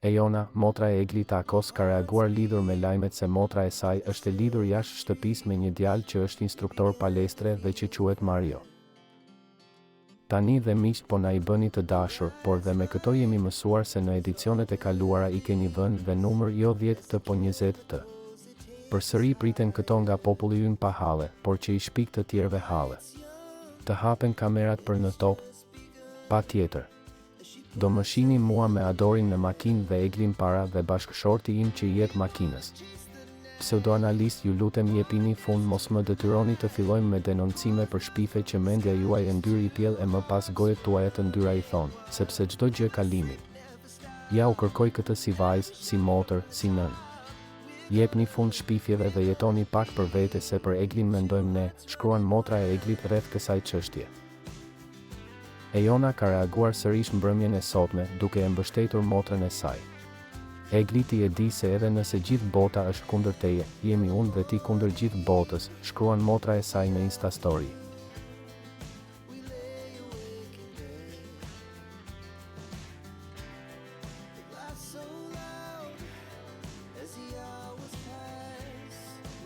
Ejona, motra e Eglit Akos ka reaguar lidhur me lajmet se motra e saj është e lidhur jashtë shtëpisë me një djalë që është instruktor palestre dhe që quhet Mario. Tani dhe miqt po na i bëni të dashur, por dhe me këto jemi mësuar se në edicionet e kaluara i keni vënë dhe numër jo 10 të po 20 të. Përsëri priten këto nga populli ynë pa halle, por që i shpik të tjerëve halle. Të hapen kamerat për në top? Pa tjetër. Do më shihni mua me Adorin në makinë dhe Eglin para dhe bashkëshorti im që jetë makinës. Pseudoanalist, ju lutem jepini fund, mos më detyroni të fillojmë me denoncime për shpife që mendja juaj e ndyri pjell e më pas gojet tuaja të ndyra i thonë, sepse çdo gjë ka limit. Ja u kërkoj këtë si vajzë, si motër, si nën. Jepni fund shpifjeve dhe jetoni pak për vete se për Eglin mendojmë ne, shkruan motra e Eglit rreth kësaj çështje. Ejona ka reaguar sërish mbrëmjen e sotme, duke e mbështetur motrën e saj. Egliti e di se edhe nëse gjithë bota është kundër teje, jemi unë dhe ti kundër gjithë botës, shkruan motra e saj në Instastory.